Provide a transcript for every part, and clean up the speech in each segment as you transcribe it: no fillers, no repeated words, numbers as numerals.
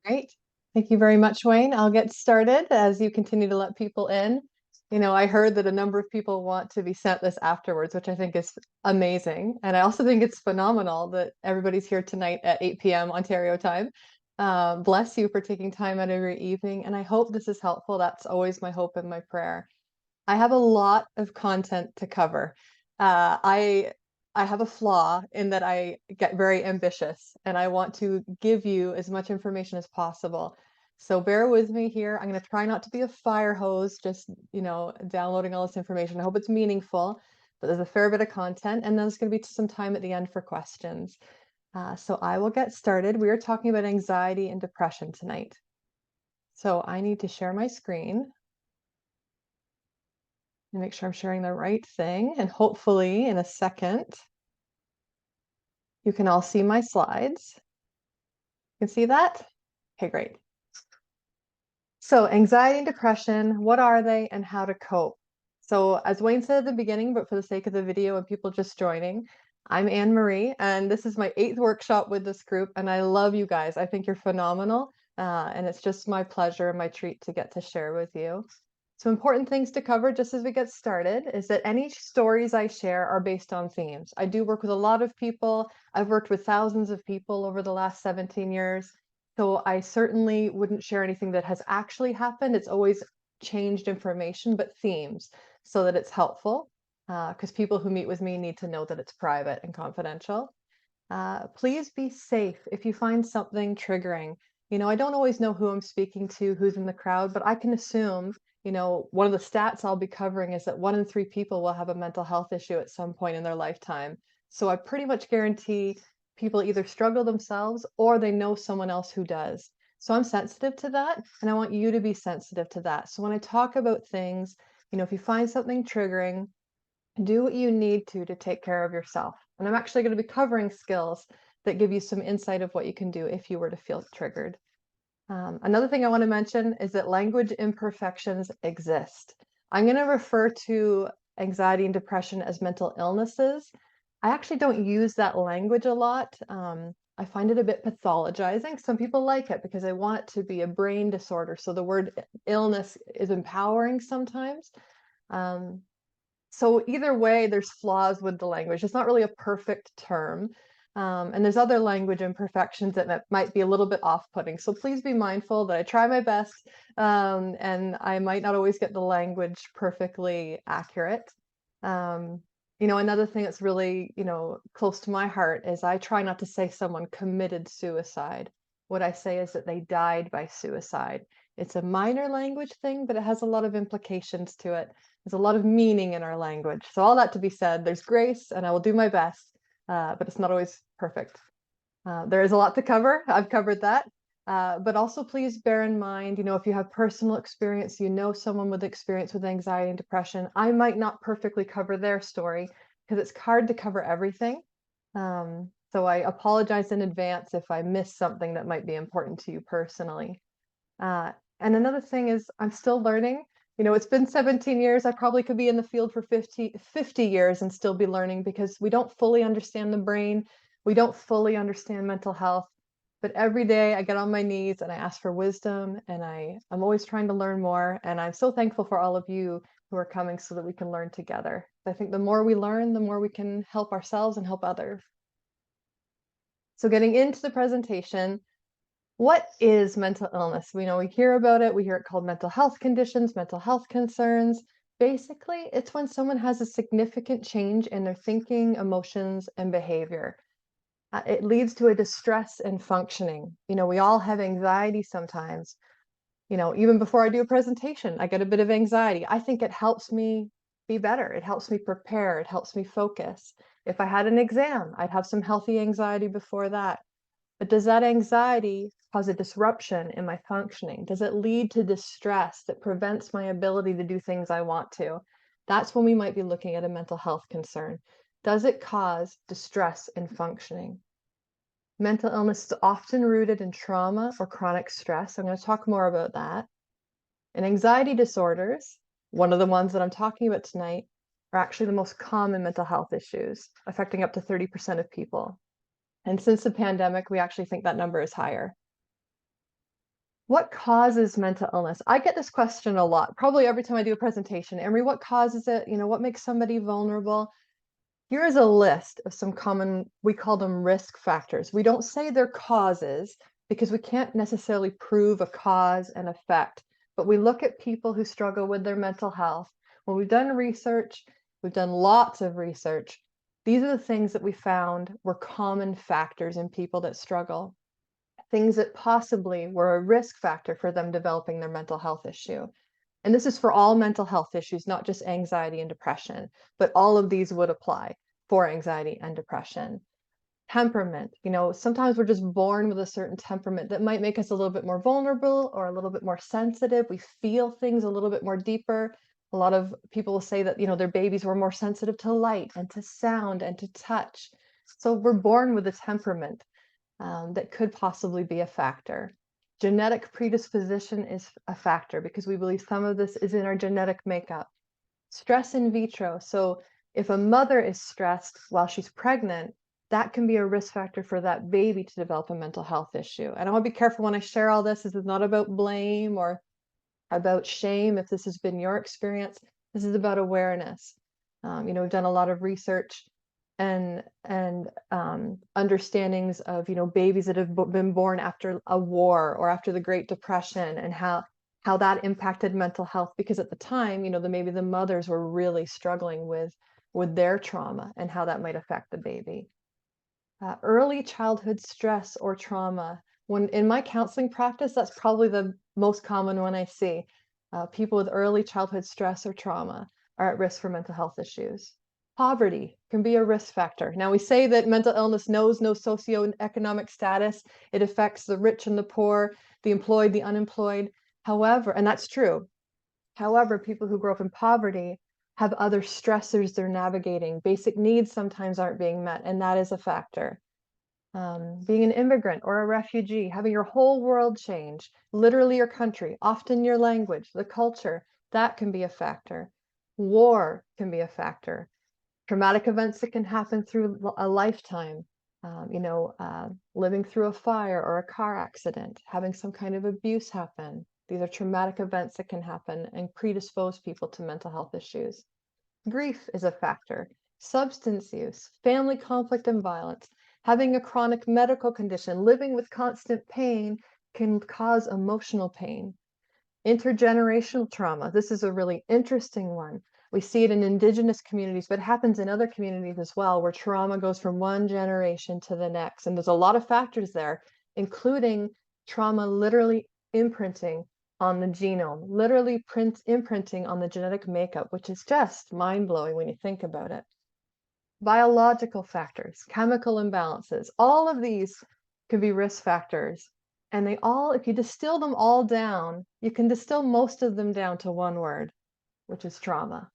Great. Thank you very much, Wayne. I'll get started as you continue to let people in. I heard that a number of people want to be sent this afterwards, which I think is amazing. And I also think it's phenomenal that everybody's here tonight at 8 p.m. Ontario time. Bless you for taking time out of your evening. And I hope this is helpful. That's always my hope and my prayer. I have a lot of content to cover. I have a flaw in that I get very ambitious and I want to give you as much information as possible. So bear with me here. I'm going to try not to be a fire hose, just, downloading all this information. I hope it's meaningful, but there's a fair bit of content, and then there's going to be some time at the end for questions. So I will get started. We are talking about anxiety and depression tonight. So I need to share my screen and make sure I'm sharing the right thing. And hopefully in a second, you can all see my slides. You can see that? Okay, great. So anxiety and depression, what are they and how to cope? So as Wayne said at the beginning, but for the sake of the video and people just joining, I'm Ann-Marie, and this is my 8th workshop with this group, and I love you guys. I think you're phenomenal, and it's just my pleasure and my treat to get to share with you. So important things to cover just as we get started is that any stories I share are based on themes. I do work with a lot of people. I've worked with thousands of people over the last 17 years. So I certainly wouldn't share anything that has actually happened. It's always changed information, but themes so that it's helpful because people who meet with me need to know that it's private and confidential. Please be safe if you find something triggering. I don't always know who I'm speaking to, who's in the crowd, but I can assume, one of the stats I'll be covering is that 1 in 3 people will have a mental health issue at some point in their lifetime. So I pretty much guarantee people either struggle themselves or they know someone else who does. So I'm sensitive to that, and I want you to be sensitive to that. So when I talk about things, if you find something triggering, do what you need to take care of yourself. And I'm actually going to be covering skills that give you some insight of what you can do if you were to feel triggered. Another thing I want to mention is that language imperfections exist. I'm going to refer to anxiety and depression as mental illnesses. I actually don't use that language a lot. I find it a bit pathologizing. Some people like it because they want it to be a brain disorder. So the word illness is empowering sometimes. So either way, there's flaws with the language. It's not really a perfect term. And there's other language imperfections that might be a little bit off-putting. So please be mindful that I try my best, and I might not always get the language perfectly accurate. Another thing that's really, close to my heart is I try not to say someone committed suicide. What I say is that they died by suicide. It's a minor language thing, but it has a lot of implications to it. There's a lot of meaning in our language. So all that to be said, there's grace, and I will do my best, but it's not always perfect. There is a lot to cover. I've covered that. But also please bear in mind, if you have personal experience, someone with experience with anxiety and depression, I might not perfectly cover their story because it's hard to cover everything. So I apologize in advance if I miss something that might be important to you personally. And another thing is I'm still learning. It's been 17 years. I probably could be in the field for 50 years and still be learning because we don't fully understand the brain. We don't fully understand mental health. But every day I get on my knees and I ask for wisdom, and I'm always trying to learn more. And I'm so thankful for all of you who are coming so that we can learn together. I think the more we learn, the more we can help ourselves and help others. So getting into the presentation, what is mental illness? We hear about it. We hear it called mental health conditions, mental health concerns. Basically, it's when someone has a significant change in their thinking, emotions, and behavior. It leads to a distress in functioning. We all have anxiety sometimes. Even before I do a presentation, I get a bit of anxiety. I think it helps me be better. It helps me prepare. It helps me focus. If I had an exam, I'd have some healthy anxiety before that. But does that anxiety cause a disruption in my functioning? Does it lead to distress that prevents my ability to do things I want to? That's when we might be looking at a mental health concern. Does it cause distress in functioning? Mental illness is often rooted in trauma or chronic stress. I'm going to talk more about that. And anxiety disorders, one of the ones that I'm talking about tonight, are actually the most common mental health issues, affecting up to 30% of people. And since the pandemic, we actually think that number is higher. What causes mental illness? I get this question a lot, probably every time I do a presentation. Ann-Marie, what causes it? What makes somebody vulnerable? Here is a list of some common, we call them risk factors. We don't say they're causes because we can't necessarily prove a cause and effect, but we look at people who struggle with their mental health. When we've done research, we've done lots of research. These are the things that we found were common factors in people that struggle, things that possibly were a risk factor for them developing their mental health issue. And this is for all mental health issues, not just anxiety and depression, but all of these would apply for anxiety and depression. Temperament, sometimes we're just born with a certain temperament that might make us a little bit more vulnerable or a little bit more sensitive. We feel things a little bit more deeper. A lot of people will say that, their babies were more sensitive to light and to sound and to touch. So we're born with a temperament that could possibly be a factor. Genetic predisposition is a factor because we believe some of this is in our genetic makeup. Stress in vitro. So if a mother is stressed while she's pregnant, that can be a risk factor for that baby to develop a mental health issue. And I want to be careful when I share all this. This is not about blame or about shame. If this has been your experience, this is about awareness. We've done a lot of research and understandings of babies that have been born after a war or after the Great Depression, and how that impacted mental health, because at the time maybe the mothers were really struggling with their trauma and how that might affect the baby. Early childhood stress or trauma. When in my counseling practice, that's probably the most common one I see. People with early childhood stress or trauma are at risk for mental health issues. Poverty can be a risk factor. Now, we say that mental illness knows no socioeconomic status. It affects the rich and the poor, the employed, the unemployed. However, and that's true. However, people who grow up in poverty have other stressors they're navigating. Basic needs sometimes aren't being met, and that is a factor. Being an immigrant or a refugee, having your whole world change, literally your country, often your language, the culture, that can be a factor. War can be a factor. Traumatic events that can happen through a lifetime, living through a fire or a car accident, having some kind of abuse happen. These are traumatic events that can happen and predispose people to mental health issues. Grief is a factor. Substance use, family conflict and violence, having a chronic medical condition, living with constant pain can cause emotional pain. Intergenerational trauma. This is a really interesting one. We see it in Indigenous communities, but it happens in other communities as well, where trauma goes from one generation to the next. And there's a lot of factors there, including trauma literally imprinting on the genome, literally imprinting on the genetic makeup, which is just mind-blowing when you think about it. Biological factors, chemical imbalances, all of these can be risk factors. And they all, if you distill them all down, you can distill most of them down to one word, which is trauma.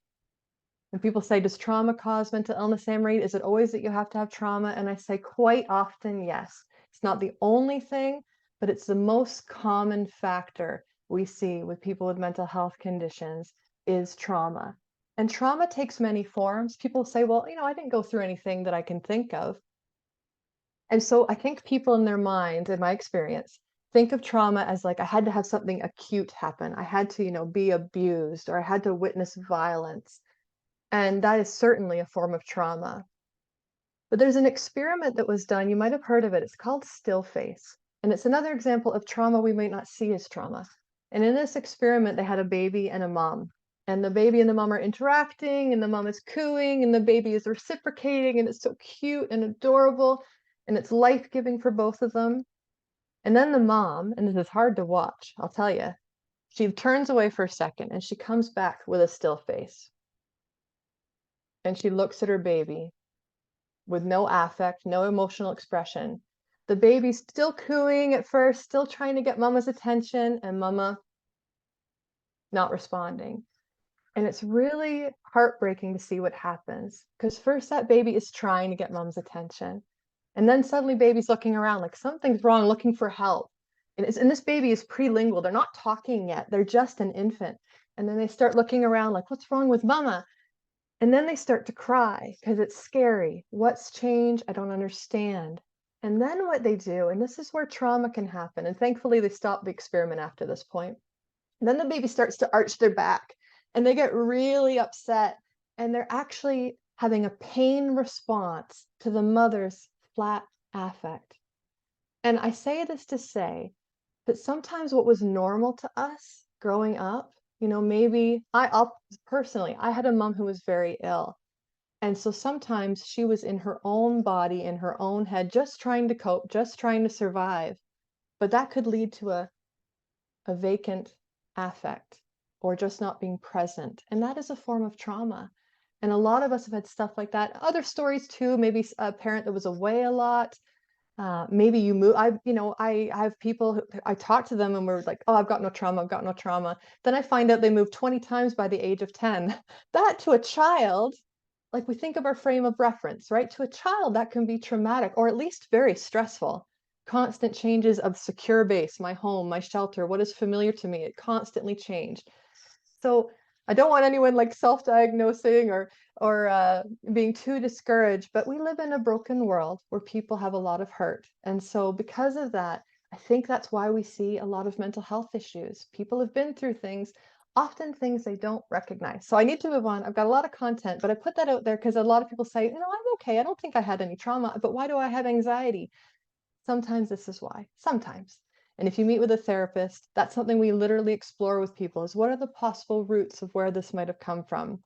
When people say, does trauma cause mental illness, Ann-Marie? Is it always that you have to have trauma? And I say quite often, yes. It's not the only thing, but it's the most common factor we see with people with mental health conditions is trauma. And trauma takes many forms. People say, well, I didn't go through anything that I can think of. And so I think people in their mind, in my experience, think of trauma as like, I had to have something acute happen. I had to, be abused, or I had to witness violence. And that is certainly a form of trauma. But there's an experiment that was done. You might have heard of it. It's called still face. And it's another example of trauma we might not see as trauma. And in this experiment, they had a baby and a mom. And the baby and the mom are interacting, and the mom is cooing, and the baby is reciprocating, and it's so cute and adorable, and it's life-giving for both of them. And then the mom, and this is hard to watch, I'll tell you, she turns away for a second, and she comes back with a still face. And she looks at her baby with no affect, no emotional expression. The baby's still cooing at first, still trying to get mama's attention, and mama not responding. And it's really heartbreaking to see what happens, because first that baby is trying to get mom's attention. And then suddenly baby's looking around like something's wrong, looking for help. And this baby is prelingual. They're not talking yet. They're just an infant. And then they start looking around like, what's wrong with mama? And then they start to cry because it's scary. What's changed? I don't understand. And then what they do, and this is where trauma can happen, and thankfully they stop the experiment after this point. And then the baby starts to arch their back and they get really upset and they're actually having a pain response to the mother's flat affect. And I say this to say that sometimes what was normal to us growing up, maybe personally, I had a mom who was very ill. And so sometimes she was in her own body, in her own head, just trying to cope, just trying to survive. But that could lead to a vacant affect or just not being present. And that is a form of trauma. And a lot of us have had stuff like that. Other stories too, maybe a parent that was away a lot. Maybe you move. I have people who I talk to them and we're like, oh, I've got no trauma. I've got no trauma. Then I find out they moved 20 times by the age of 10. That to a child, like we think of our frame of reference, right? To a child, that can be traumatic or at least very stressful. Constant changes of secure base, my home, my shelter, what is familiar to me, it constantly changed. So I don't want anyone like self-diagnosing or being too discouraged, but we live in a broken world where people have a lot of hurt. And so because of that, I think that's why we see a lot of mental health issues. People have been through things, often things they don't recognize. So I need to move on. I've got a lot of content, but I put that out there because a lot of people say, I'm okay. I don't think I had any trauma, but why do I have anxiety? Sometimes this is why. Sometimes. And if you meet with a therapist, that's something we literally explore with people is what are the possible roots of where this might have come from?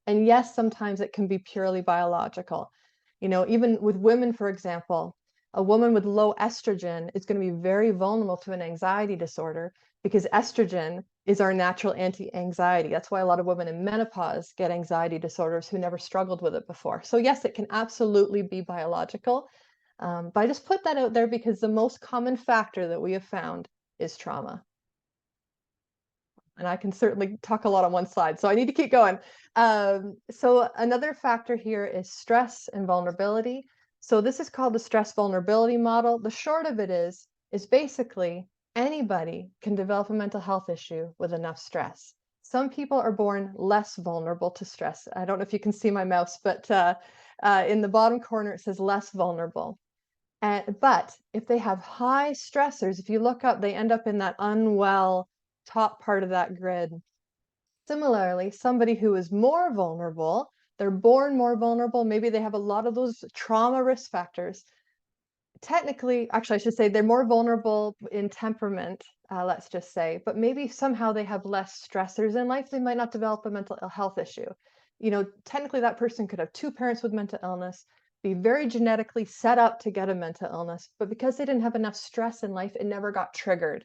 And yes, sometimes it can be purely biological. Even with women, for example, a woman with low estrogen is going to be very vulnerable to an anxiety disorder because estrogen is our natural anti-anxiety. That's why a lot of women in menopause get anxiety disorders who never struggled with it before. So yes, it can absolutely be biological. But I just put that out there because the most common factor that we have found is trauma. And I can certainly talk a lot on one slide, so I need to keep going. So another factor here is stress and vulnerability. So this is called the stress vulnerability model. The short of it is basically anybody can develop a mental health issue with enough stress. Some people are born less vulnerable to stress. I don't know if you can see my mouse, but in the bottom corner it says less vulnerable. But if they have high stressors, if you look up, they end up in that unwell top part of that grid. Similarly, somebody who is more vulnerable, they're born more vulnerable, maybe they have a lot of those trauma risk factors. Actually, I should say they're more vulnerable in temperament, let's just say, but maybe somehow they have less stressors in life. They might not develop a mental health issue. Technically, that person could have two parents with mental illness, be very genetically set up to get a mental illness, but because they didn't have enough stress in life, it never got triggered.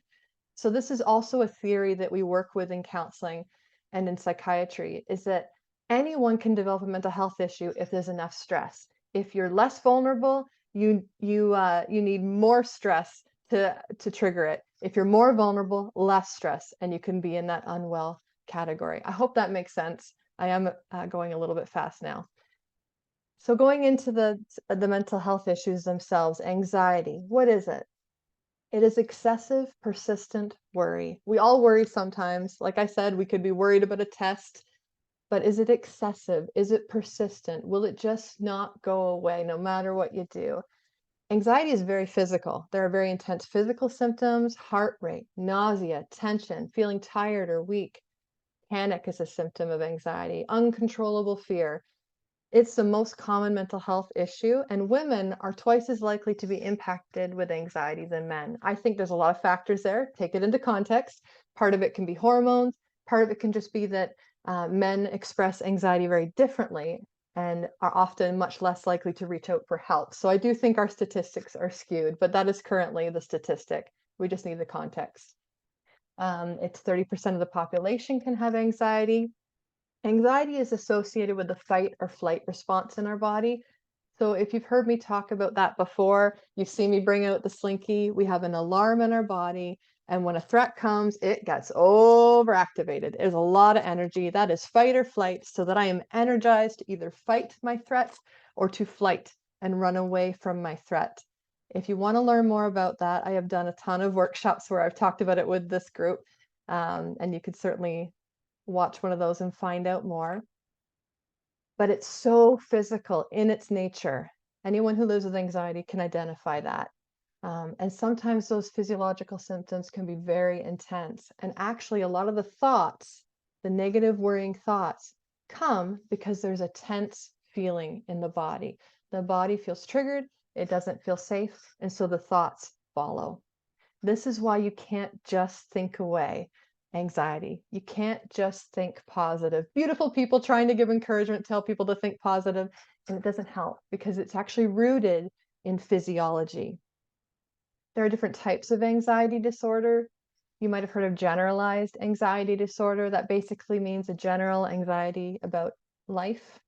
So this is also a theory that we work with in counseling and in psychiatry, is that anyone can develop a mental health issue if there's enough stress. If you're less vulnerable, you need more stress to trigger it. If you're more vulnerable, less stress, and you can be in that unwell category. I hope that makes sense. I am going a little bit fast now. So going into the mental health issues themselves, anxiety, what is it? It is excessive, persistent worry. We all worry sometimes. Like I said, we could be worried about a test, but is it excessive? Is it persistent? Will it just not go away no matter what you do? Anxiety is very physical. There are very intense physical symptoms, heart rate, nausea, tension, feeling tired or weak. Panic is a symptom of anxiety, uncontrollable fear. It's the most common mental health issue, and women are twice as likely to be impacted with anxiety than men. I think there's a lot of factors there. Take it into context. Part of it can be hormones. Part of it can just be that men express anxiety very differently and are often much less likely to reach out for help. So I do think our statistics are skewed, but that is currently the statistic. We just need the context. It's 30% of the population can have anxiety. Anxiety is associated with the fight or flight response in our body. So if you've heard me talk about that before, you've seen me bring out the slinky, we have an alarm in our body, and when a threat comes, it gets overactivated. There's a lot of energy. That is fight or flight, so that I am energized to either fight my threat or to flight and run away from my threat. If you want to learn more about that, I have done a ton of workshops where I've talked about it with this group, and you could certainly watch one of those and find out more. But it's so physical in its nature. Anyone who lives with anxiety can identify that. And sometimes those physiological symptoms can be very intense. And actually, a lot of the thoughts, the negative worrying thoughts, come because there's a tense feeling in the body. The body feels triggered, it doesn't feel safe, and so the thoughts follow. This is why you can't just think away anxiety. You can't just think positive. Beautiful people trying to give encouragement, tell people to think positive, and it doesn't help because it's actually rooted in physiology. There are different types of anxiety disorder. You might have heard of generalized anxiety disorder. That basically means a general anxiety about life.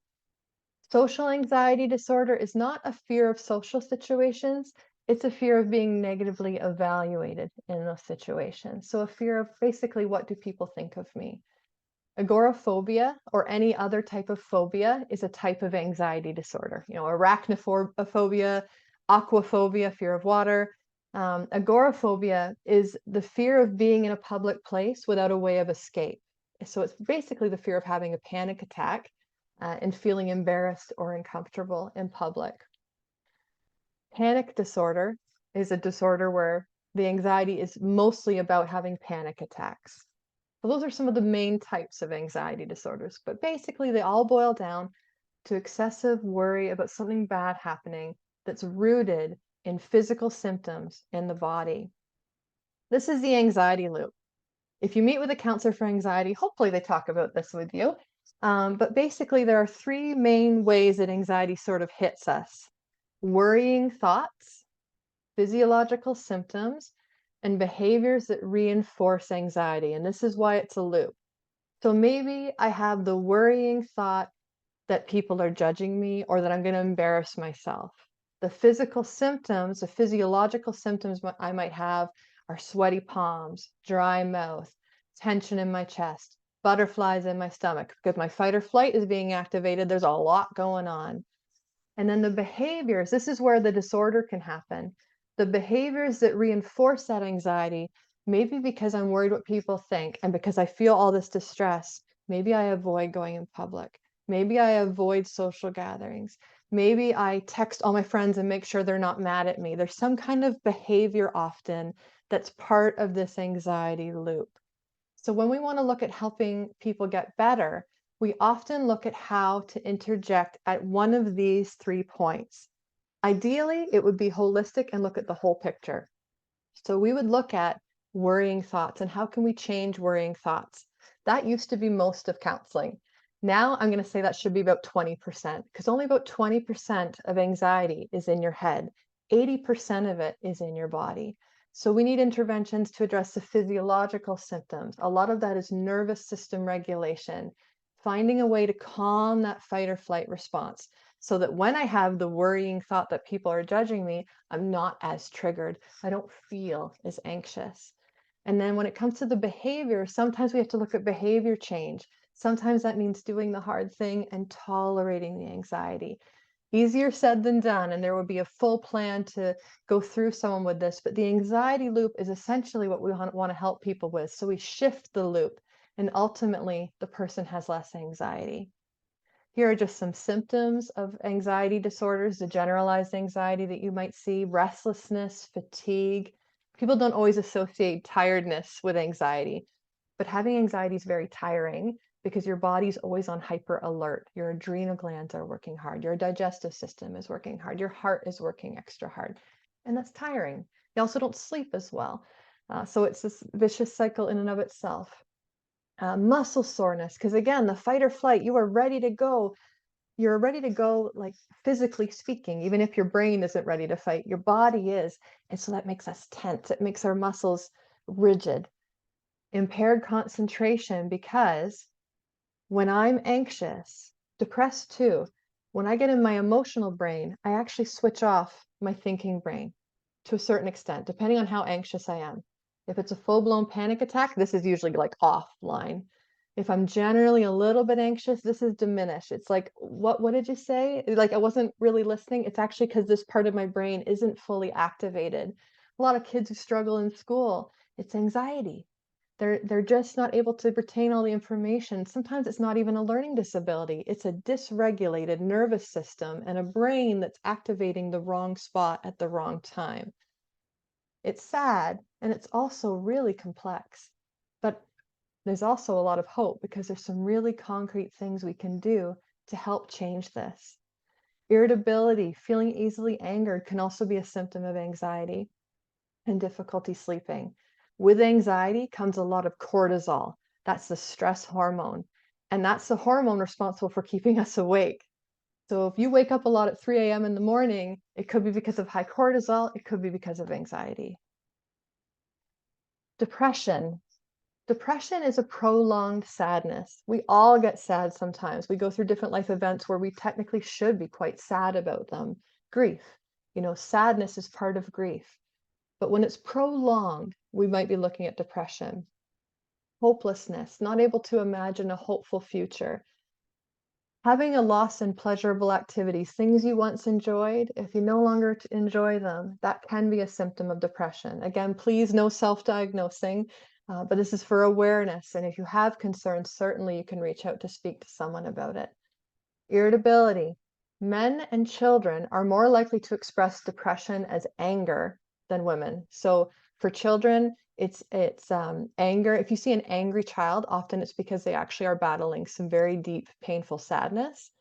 Social anxiety disorder is not a fear of social situations, it's a fear of being negatively evaluated in those situations. So a fear of basically, what do people think of me? Agoraphobia or any other type of phobia is a type of anxiety disorder. Arachnophobia, aquaphobia, fear of water. Agoraphobia is the fear of being in a public place without a way of escape. So it's basically the fear of having a panic attack and feeling embarrassed or uncomfortable in public. Panic disorder is a disorder where the anxiety is mostly about having panic attacks. So those are some of the main types of anxiety disorders, but basically they all boil down to excessive worry about something bad happening that's rooted in physical symptoms in the body. This is the anxiety loop. If you meet with a counselor for anxiety, hopefully they talk about this with you. But basically, there are three main ways that anxiety sort of hits us: worrying thoughts, physiological symptoms, and behaviors that reinforce anxiety. And this is why it's a loop. So maybe I have the worrying thought that people are judging me or that I'm going to embarrass myself. The physical symptoms, the physiological symptoms I might have are sweaty palms, dry mouth, tension in my chest, butterflies in my stomach, because my fight or flight is being activated. There's a lot going on. And then the behaviors, this is where the disorder can happen. The behaviors that reinforce that anxiety, maybe because I'm worried what people think and because I feel all this distress, maybe I avoid going in public. Maybe I avoid social gatherings. Maybe I text all my friends and make sure they're not mad at me. There's some kind of behavior often that's part of this anxiety loop. So when we want to look at helping people get better, we often look at how to interject at one of these 3 points. Ideally, it would be holistic and look at the whole picture. So we would look at worrying thoughts and how can we change worrying thoughts. That used to be most of counseling. Now I'm going to say that should be about 20%, because only about 20% of anxiety is in your head. 80% of it is in your body. So we need interventions to address the physiological symptoms. A lot of that is nervous system regulation, finding a way to calm that fight or flight response so that when I have the worrying thought that people are judging me, I'm not as triggered. I don't feel as anxious. And then when it comes to the behavior, sometimes we have to look at behavior change. Sometimes that means doing the hard thing and tolerating the anxiety. Easier said than done, and there would be a full plan to go through someone with this, but the anxiety loop is essentially what we want to help people with. So we shift the loop, and ultimately the person has less anxiety. Here are just some symptoms of anxiety disorders, the generalized anxiety that you might see: restlessness, fatigue. People don't always associate tiredness with anxiety, but having anxiety is very tiring because your body's always on hyper alert. Your adrenal glands are working hard. Your digestive system is working hard. Your heart is working extra hard. And that's tiring. You also don't sleep as well. So it's this vicious cycle in and of itself. Muscle soreness, because again, the fight or flight, you are ready to go. You're ready to go, like physically speaking, even if your brain isn't ready to fight, your body is. And so that makes us tense. It makes our muscles rigid. Impaired concentration, because when I'm anxious, depressed too, when I get in my emotional brain, I actually switch off my thinking brain to a certain extent, depending on how anxious I am. If it's a full-blown panic attack, this is usually like offline. If I'm generally a little bit anxious, this is diminished. It's like, what did you say? Like I wasn't really listening. It's actually because this part of my brain isn't fully activated. A lot of kids who struggle in school, it's anxiety. They're just not able to retain all the information. Sometimes it's not even a learning disability. It's a dysregulated nervous system and a brain that's activating the wrong spot at the wrong time. It's sad, and it's also really complex. But there's also a lot of hope because there's some really concrete things we can do to help change this. Irritability, feeling easily angered, can also be a symptom of anxiety and difficulty sleeping. With anxiety comes a lot of cortisol. That's the stress hormone. And that's the hormone responsible for keeping us awake. So if you wake up a lot at 3 a.m. in the morning, it could be because of high cortisol, it could be because of anxiety. Depression. Depression is a prolonged sadness. We all get sad sometimes. We go through different life events where we technically should be quite sad about them. Grief. Sadness is part of grief. But when it's prolonged, we might be looking at depression. Hopelessness, not able to imagine a hopeful future. Having a loss in pleasurable activities, things you once enjoyed, if you no longer enjoy them, that can be a symptom of depression. Again, please no self-diagnosing, but this is for awareness. And if you have concerns, certainly you can reach out to speak to someone about it. Irritability. Men and children are more likely to express depression as anger than women. So for children, it's anger. If you see an angry child, often it's because they actually are battling some very deep, painful sadness.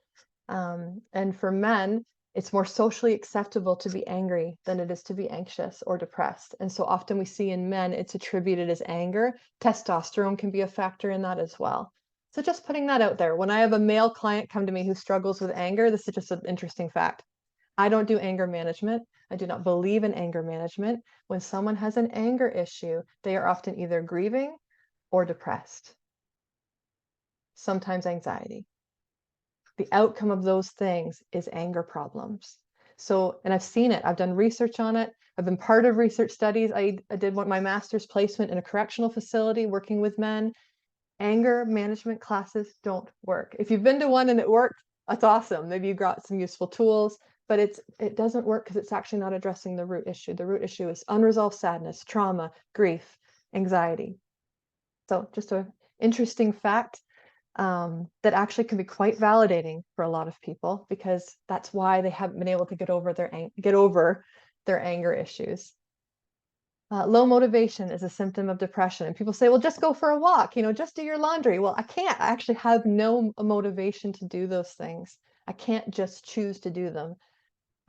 And for men, it's more socially acceptable to be angry than it is to be anxious or depressed. And so often we see in men, it's attributed as anger. Testosterone can be a factor in that as well. So just putting that out there. When I have a male client come to me who struggles with anger, this is just an interesting fact. I don't do anger management. I do not believe in anger management. When someone has an anger issue, they are often either grieving or depressed, sometimes anxiety. The outcome of those things is anger problems. So, and I've seen it, I've done research on it. I've been part of research studies. I did my master's placement in a correctional facility working with men. Anger management classes don't work. If you've been to one and it worked, that's awesome. Maybe you got some useful tools, but it doesn't work because it's actually not addressing the root issue. The root issue is unresolved sadness, trauma, grief, anxiety. So just an interesting fact that actually can be quite validating for a lot of people because that's why they haven't been able to get over their anger issues. Low motivation is a symptom of depression. And people say, well, just go for a walk, just do your laundry. Well, I can't. I actually have no motivation to do those things. I can't just choose to do them.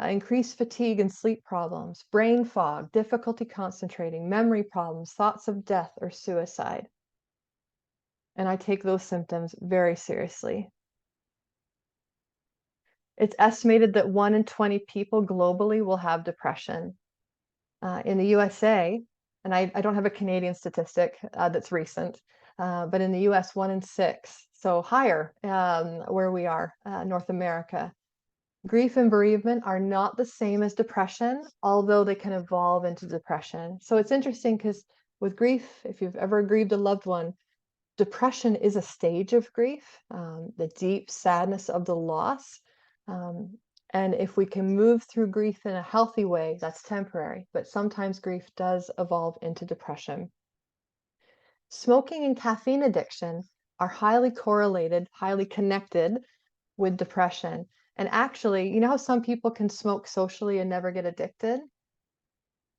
Increased fatigue and sleep problems, brain fog, difficulty concentrating, memory problems, thoughts of death or suicide. And I take those symptoms very seriously. It's estimated that 1 in 20 people globally will have depression. In the USA, and I don't have a Canadian statistic that's recent, but in the US, 1 in 6, so higher where we are, North America. Grief and bereavement are not the same as depression, although they can evolve into depression. So it's interesting because with grief, if you've ever grieved a loved one, depression is a stage of grief, the deep sadness of the loss. And if we can move through grief in a healthy way, that's temporary, but sometimes grief does evolve into depression. Smoking and caffeine addiction are highly correlated, highly connected with depression. And actually, you know how some people can smoke socially and never get addicted?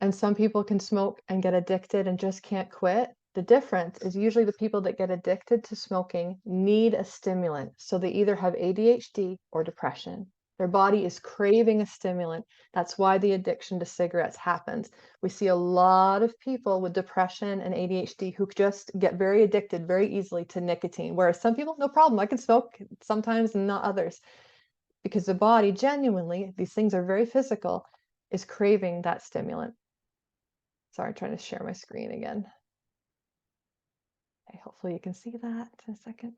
And some people can smoke and get addicted and just can't quit? The difference is usually the people that get addicted to smoking need a stimulant. So they either have ADHD or depression. Their body is craving a stimulant. That's why the addiction to cigarettes happens. We see a lot of people with depression and ADHD who just get very addicted very easily to nicotine, whereas some people, no problem, I can smoke sometimes and not others. Because the body genuinely, these things are very physical, is craving that stimulant. Sorry, I'm trying to share my screen again. Okay, hopefully you can see that in a second.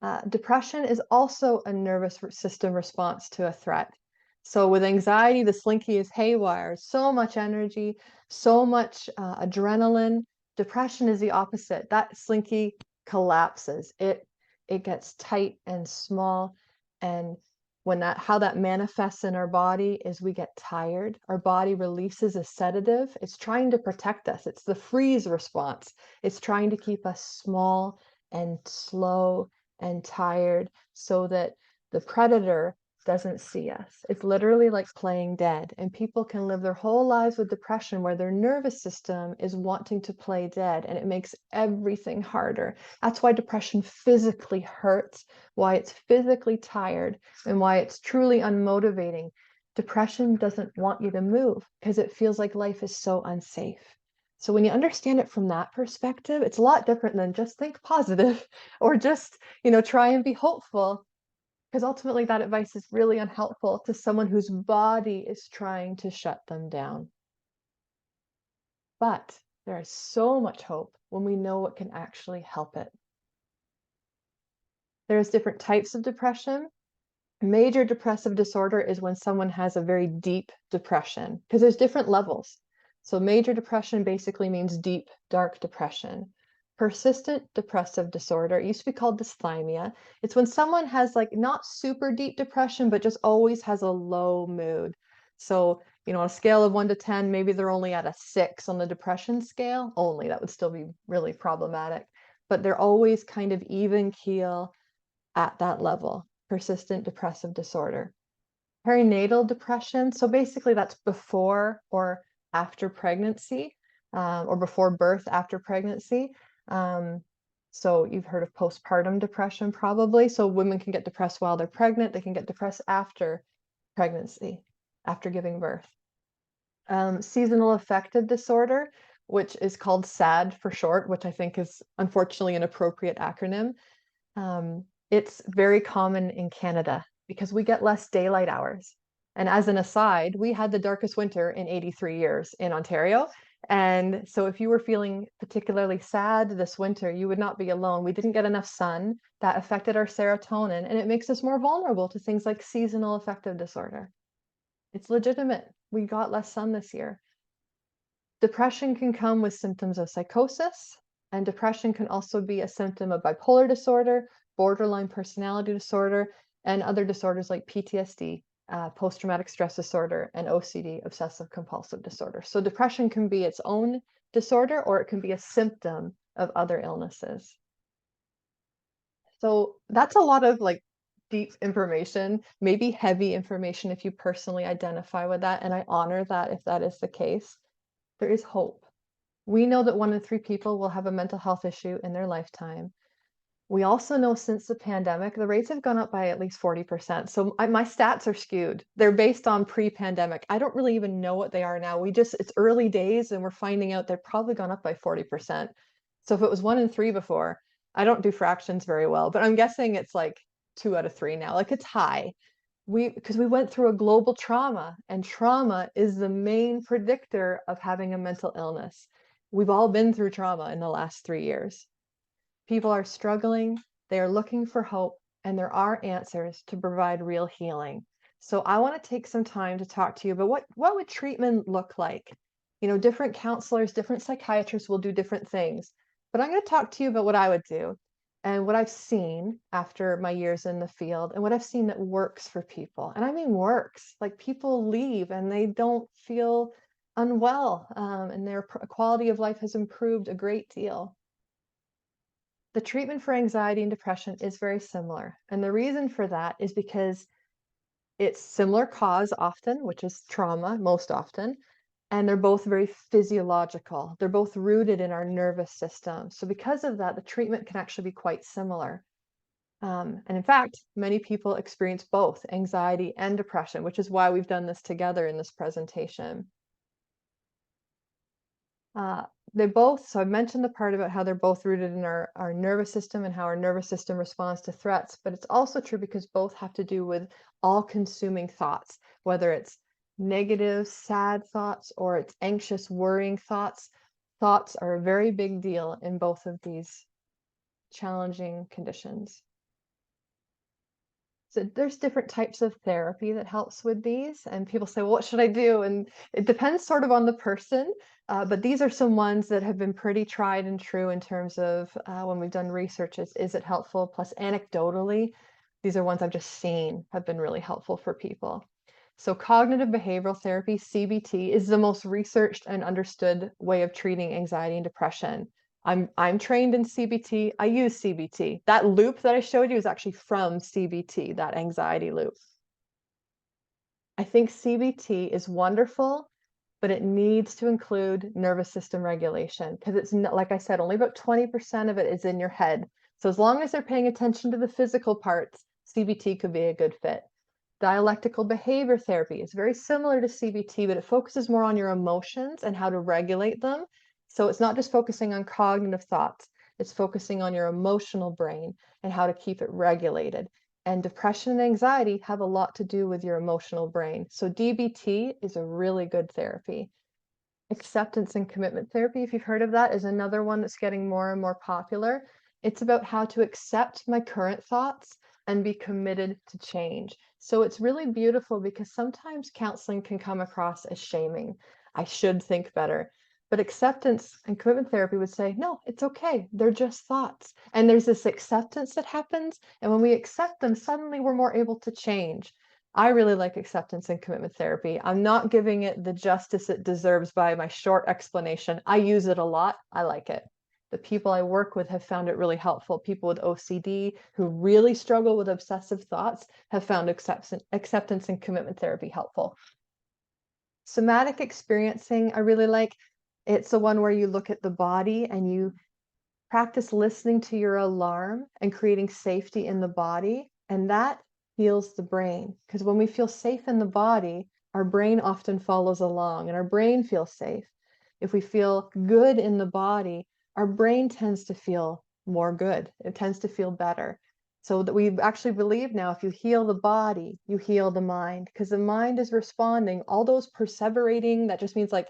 Okay. Depression is also a nervous system response to a threat. So with anxiety, the slinky is haywire, so much energy, so much adrenaline. Depression is the opposite. That slinky collapses. It gets tight and small, and How that manifests in our body is we get tired. Our body releases a sedative. It's trying to protect us. It's the freeze response. It's trying to keep us small and slow and tired so that the predator doesn't see us. It's literally like playing dead. And people can live their whole lives with depression where their nervous system is wanting to play dead, and it makes everything harder. That's why depression physically hurts, why it's physically tired, and why it's truly unmotivating. Depression doesn't want you to move because it feels like life is so unsafe. So when you understand it from that perspective, it's a lot different than just think positive or just, try and be hopeful, because ultimately that advice is really unhelpful to someone whose body is trying to shut them down. But there is so much hope when we know what can actually help it. There's different types of depression. Major depressive disorder is when someone has a very deep depression, because there's different levels. So major depression basically means deep, dark depression. Persistent depressive disorder, it used to be called dysthymia. It's when someone has like not super deep depression, but just always has a low mood. So, on a scale of 1 to 10, maybe they're only at a 6 on the depression scale. Only, that would still be really problematic. But they're always kind of even keel at that level. Persistent depressive disorder. Perinatal depression, so basically that's before or after pregnancy, or before birth, after pregnancy. So you've heard of postpartum depression probably. So women can get depressed while they're pregnant. They can get depressed after pregnancy, after giving birth. Seasonal affective disorder, which is called SAD for short, which I think is unfortunately an appropriate acronym. It's very common in Canada because we get less daylight hours. And as an aside, we had the darkest winter in 83 years in Ontario. And so if you were feeling particularly sad this winter, you would not be alone. We didn't get enough sun. That affected our serotonin, and it makes us more vulnerable to things like seasonal affective disorder. It's legitimate. We got less sun this year. Depression can come with symptoms of psychosis, and depression can also be a symptom of bipolar disorder, borderline personality disorder, and other disorders like PTSD, post-traumatic stress disorder, and OCD, obsessive compulsive disorder. So depression can be its own disorder, or it can be a symptom of other illnesses. So that's a lot of like deep information, maybe heavy information if you personally identify with that, and I honor that if that is the case. There is hope. We know that 1 in 3 people will have a mental health issue in their lifetime. We also know since the pandemic, the rates have gone up by at least 40%. So my stats are skewed. They're based on pre-pandemic. I don't really even know what they are now. It's early days and we're finding out they've probably gone up by 40%. So if it was 1 in 3 before, I don't do fractions very well, but I'm guessing it's like 2 out of 3 now. Like it's high. Because we went through a global trauma, and trauma is the main predictor of having a mental illness. We've all been through trauma in the last 3 years. People are struggling, they are looking for hope, and there are answers to provide real healing. So I want to take some time to talk to you about what would treatment look like? Different counselors, different psychiatrists will do different things, but I'm going to talk to you about what I would do and what I've seen after my years in the field and what I've seen that works for people. And I mean works, like people leave and they don't feel unwell, and their quality of life has improved a great deal. The treatment for anxiety and depression is very similar. And the reason for that is because it's similar cause often, which is trauma most often, and they're both very physiological. They're both rooted in our nervous system. So because of that, the treatment can actually be quite similar. And in fact, many people experience both anxiety and depression, which is why we've done this together in this presentation. So I've mentioned the part about how they're both rooted in our nervous system and how our nervous system responds to threats, but it's also true because both have to do with all-consuming thoughts, whether it's negative, sad thoughts, or it's anxious, worrying thoughts. Thoughts are a very big deal in both of these challenging conditions. So there's different types of therapy that helps with these, and people say, well, what should I do? And it depends sort of on the person, but these are some ones that have been pretty tried and true in terms of when we've done research, is it helpful? Plus anecdotally, These are ones I've just seen have been really helpful for people. So cognitive behavioral therapy, CBT, is the most researched and understood way of treating anxiety and depression. I'm trained in CBT. I use CBT. That loop that I showed you is actually from CBT, that anxiety loop. I think CBT is wonderful, but it needs to include nervous system regulation because it's not, like I said, only about 20% of it is in your head. So as long as they're paying attention to the physical parts, CBT could be a good fit. Dialectical behavior therapy is very similar to CBT, but it focuses more on your emotions and how to regulate them. So it's not just focusing on cognitive thoughts, it's focusing on your emotional brain and how to keep it regulated. And depression and anxiety have a lot to do with your emotional brain. So DBT is a really good therapy. Acceptance and commitment therapy, if you've heard of that, is another one that's getting more and more popular. It's about how to accept my current thoughts and be committed to change. So it's really beautiful because sometimes counseling can come across as shaming. I should think better. But acceptance and commitment therapy would say, no, it's okay. They're just thoughts. And there's this acceptance that happens. And when we accept them, suddenly we're more able to change. I really like acceptance and commitment therapy. I'm not giving it the justice it deserves by my short explanation. I use it a lot. I like it. The people I work with have found it really helpful. People with OCD who really struggle with obsessive thoughts have found acceptance and commitment therapy helpful. Somatic experiencing, I really like. It's the one where you look at the body and you practice listening to your alarm and creating safety in the body, and that heals the brain. Because when we feel safe in the body, our brain often follows along and our brain feels safe. If we feel good in the body, our brain tends to feel more good. It tends to feel better. So that we actually believe now, if you heal the body, you heal the mind, because the mind is responding. All those perseverating, that just means like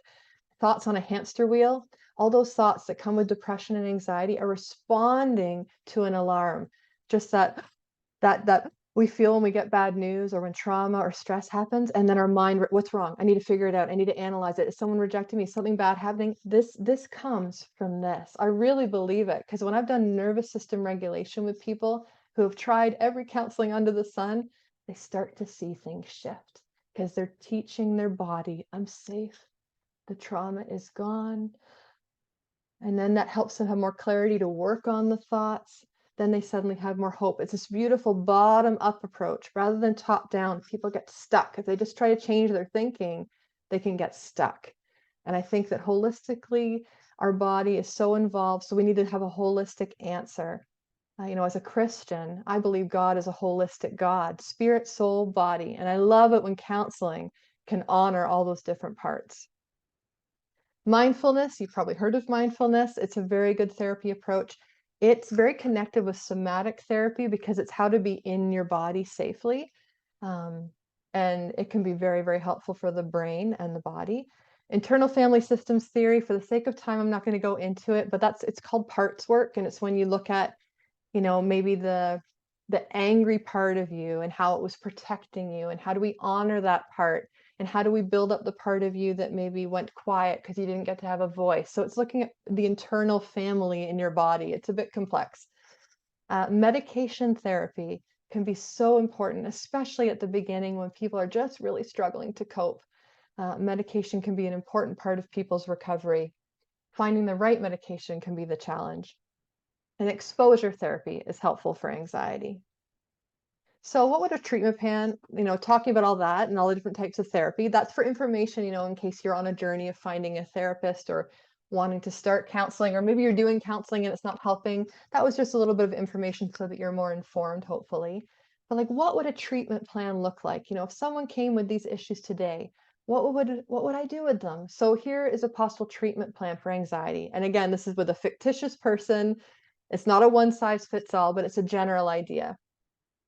thoughts on a hamster wheel, all those thoughts that come with depression and anxiety are responding to an alarm. Just that we feel when we get bad news or when trauma or stress happens, and then our mind, what's wrong? I need to figure it out. I need to analyze it. Is someone rejecting me? Something bad happening? This comes from this. I really believe it, because when I've done nervous system regulation with people who have tried every counseling under the sun, they start to see things shift because they're teaching their body, I'm safe. The trauma is gone. And then that helps them have more clarity to work on the thoughts. Then they suddenly have more hope. It's this beautiful bottom up approach rather than top down. People get stuck. If they just try to change their thinking, they can get stuck. And I think that holistically, our body is so involved. So we need to have a holistic answer. As a Christian, I believe God is a holistic God, spirit, soul, body. And I love it when counseling can honor all those different parts. Mindfulness, you've probably heard of mindfulness. It's a very good therapy approach. It's very connected with somatic therapy because it's how to be in your body safely. And it can be very, very helpful for the brain and the body. Internal family systems theory, for the sake of time, I'm not going to go into it, but it's called parts work. And it's when you look at, maybe the angry part of you and how it was protecting you, and how do we honor that part, and how do we build up the part of you that maybe went quiet because you didn't get to have a voice. So it's looking at the internal family in your body. It's a bit complex. Medication therapy can be so important, especially at the beginning when people are just really struggling to cope. Medication can be an important part of people's recovery. Finding the right medication can be the challenge. And exposure therapy is helpful for anxiety. So what would a treatment plan, talking about all that and all the different types of therapy, that's for information, in case you're on a journey of finding a therapist or wanting to start counseling, or maybe you're doing counseling and it's not helping. That was just a little bit of information so that you're more informed, hopefully. But like, what would a treatment plan look like? If someone came with these issues today, what would I do with them? So here is a possible treatment plan for anxiety. And again, this is with a fictitious person. It's not a one size fits all, but it's a general idea.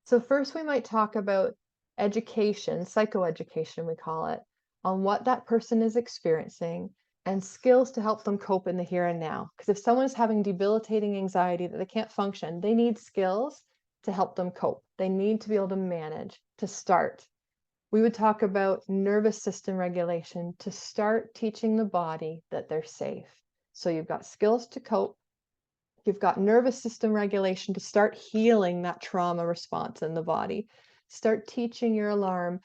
So first we might talk about education, psychoeducation we call it, on what that person is experiencing and skills to help them cope in the here and now. Because if someone is having debilitating anxiety that they can't function, they need skills to help them cope. They need to be able to manage, to start. We would talk about nervous system regulation to start teaching the body that they're safe. So you've got skills to cope, You've got nervous system regulation to start healing that trauma response in the body. Start teaching your alarm,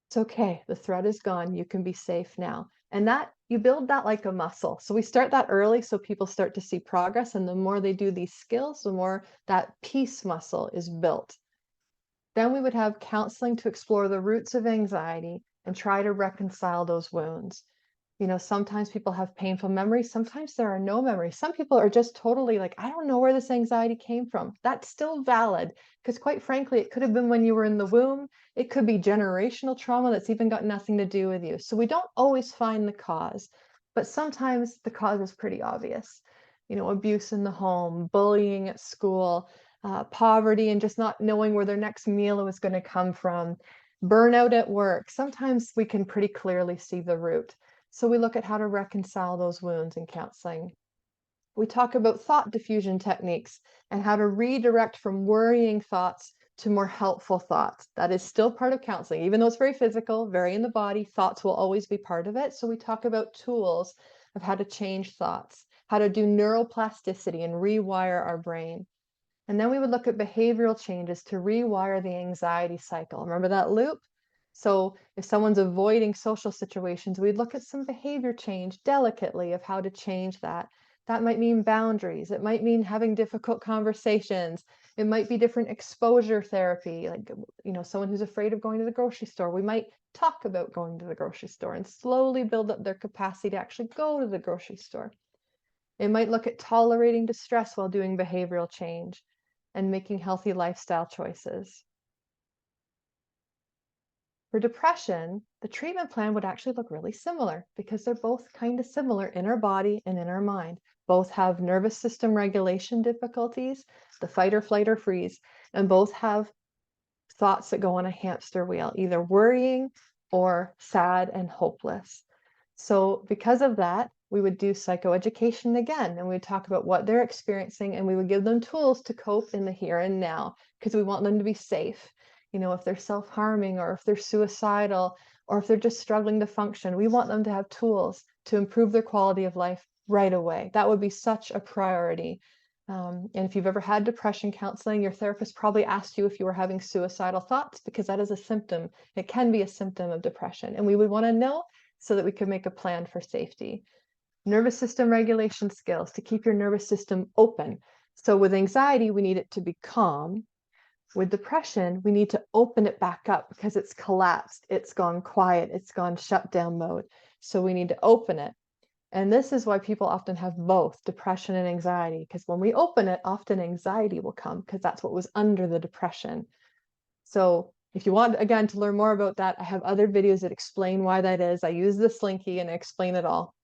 it's okay, the threat is gone, you can be safe now. And that you build that like a muscle. So we start that early so people start to see progress. And the more they do these skills, the more that peace muscle is built. Then we would have counseling to explore the roots of anxiety and try to reconcile those wounds. You know, sometimes people have painful memories. Sometimes there are no memories. Some people are just totally like, I don't know where this anxiety came from. That's still valid because, quite frankly, it could have been when you were in the womb. It could be generational trauma that's even got nothing to do with you. So we don't always find the cause, but sometimes the cause is pretty obvious. You know, abuse in the home, bullying at school, poverty, and just not knowing where their next meal was going to come from, burnout at work. Sometimes we can pretty clearly see the root. So we look at how to reconcile those wounds in counseling. We talk about thought diffusion techniques and how to redirect from worrying thoughts to more helpful thoughts. That is still part of counseling, even though it's very physical, very in the body, thoughts will always be part of it. So we talk about tools of how to change thoughts, how to do neuroplasticity and rewire our brain. And then we would look at behavioral changes to rewire the anxiety cycle. Remember that loop? So if someone's avoiding social situations, we'd look at some behavior change delicately of how to change that. That might mean boundaries. It might mean having difficult conversations. It might be different exposure therapy, like, you know, someone who's afraid of going to the grocery store. We might talk about going to the grocery store and slowly build up their capacity to actually go to the grocery store. It might look at tolerating distress while doing behavioral change and making healthy lifestyle choices. For depression, the treatment plan would actually look really similar because they're both kind of similar in our body and in our mind. Both have nervous system regulation difficulties, the fight or flight or freeze, and both have thoughts that go on a hamster wheel, either worrying or sad and hopeless. So because of that, we would do psychoeducation again, and we'd talk about what they're experiencing, and we would give them tools to cope in the here and now, because we want them to be safe. You know, if they're self-harming or if they're suicidal or if they're just struggling to function, we want them to have tools to improve their quality of life right away. That would be such a priority. And if you've ever had depression counseling, your therapist probably asked you if you were having suicidal thoughts, because that is a symptom. It can be a symptom of depression, and we would want to know so that we could make a plan for safety. Nervous system regulation skills to keep your nervous system open. So with anxiety, we need it to be calm. With depression, we need to open it back up because it's collapsed, it's gone quiet, it's gone shutdown mode. So we need to open it. And this is why people often have both depression and anxiety, because when we open it, often anxiety will come because that's what was under the depression. So if you want, again, to learn more about that, I have other videos that explain why that is. I use the Slinky and I explain it all.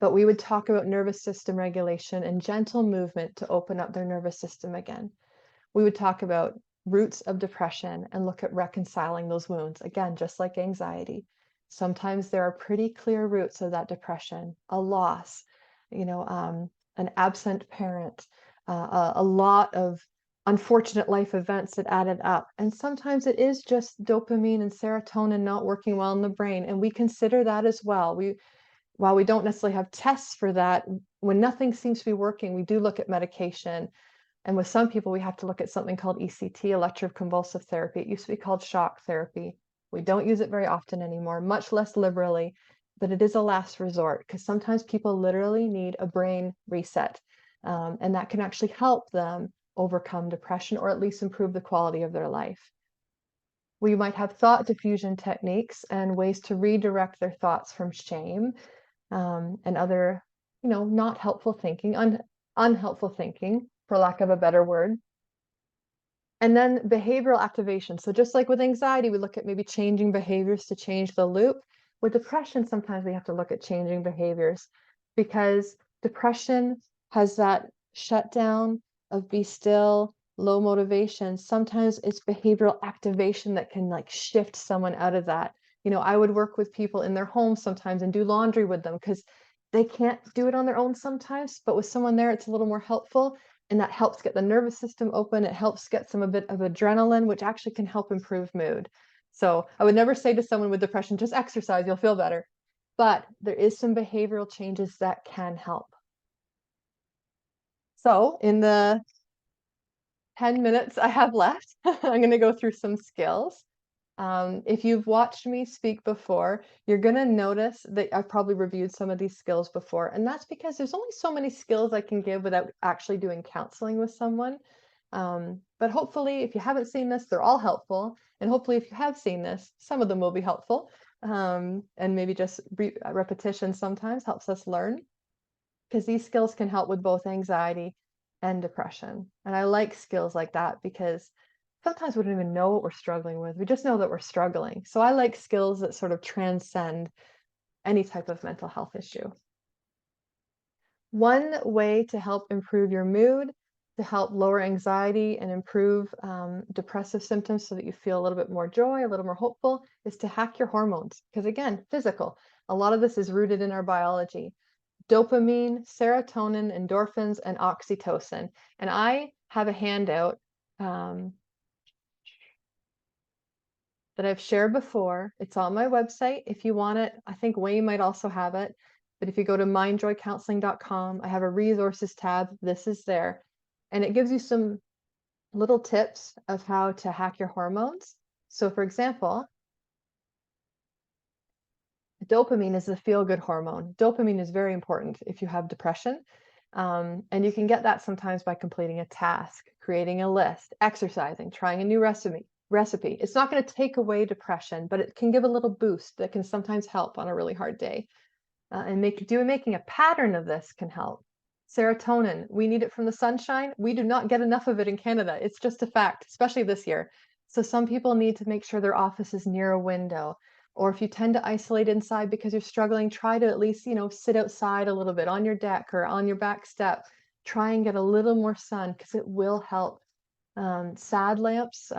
But we would talk about nervous system regulation and gentle movement to open up their nervous system again. We would talk about roots of depression and look at reconciling those wounds. Again, just like anxiety. Sometimes there are pretty clear roots of that depression, a loss, you know, an absent parent, a lot of unfortunate life events that added up. And sometimes it is just dopamine and serotonin not working well in the brain. And we consider that as well. While we don't necessarily have tests for that, when nothing seems to be working, we do look at medication. And with some people, we have to look at something called ECT, electroconvulsive therapy. It used to be called shock therapy. We don't use it very often anymore, much less liberally, but it is a last resort because sometimes people literally need a brain reset. And that can actually help them overcome depression or at least improve the quality of their life. We might have thought diffusion techniques and ways to redirect their thoughts from shame and other, you know, not helpful thinking, unhelpful thinking, for lack of a better word. And then behavioral activation. So just like with anxiety, we look at maybe changing behaviors to change the loop. With depression, sometimes we have to look at changing behaviors because depression has that shutdown of be still, low motivation. Sometimes it's behavioral activation that can like shift someone out of that. You know, I would work with people in their homes sometimes and do laundry with them because they can't do it on their own sometimes, but with someone there, it's a little more helpful. And that helps get the nervous system open. It helps get a bit of adrenaline, which actually can help improve mood. So I would never say to someone with depression, just exercise, you'll feel better. But there is some behavioral changes that can help. So in the 10 minutes I have left, I'm going to go through some skills. If you've watched me speak before, you're going to notice that I've probably reviewed some of these skills before. And that's because there's only so many skills I can give without actually doing counseling with someone. But hopefully, if you haven't seen this, they're all helpful. And hopefully, if you have seen this, some of them will be helpful. And maybe just repetition sometimes helps us learn, because these skills can help with both anxiety and depression. And I like skills like that because sometimes we don't even know what we're struggling with. We just know that we're struggling. So I like skills that sort of transcend any type of mental health issue. One way to help improve your mood, to help lower anxiety and improve depressive symptoms so that you feel a little bit more joy, a little more hopeful, is to hack your hormones. Because again, physical. A lot of this is rooted in our biology. Dopamine, serotonin, endorphins, and oxytocin. And I have a handout that I've shared before. It's on my website if you want it. I think Wayne might also have it. But if you go to mindjoycounseling.com, I have a resources tab. This is there. And it gives you some little tips of how to hack your hormones. So for example, dopamine is the feel-good hormone. Dopamine is very important if you have depression. And you can get that sometimes by completing a task, creating a list, exercising, trying a new recipe. It's not going to take away depression, but it can give a little boost that can sometimes help on a really hard day. And making a pattern of this can help. Serotonin, we need it from the sunshine. We do not get enough of it in Canada. It's just a fact, especially this year. So some people need to make sure their office is near a window. Or if you tend to isolate inside because you're struggling, try to at least, sit outside a little bit on your deck or on your back step. Try and get a little more sun because it will help. SAD lamps,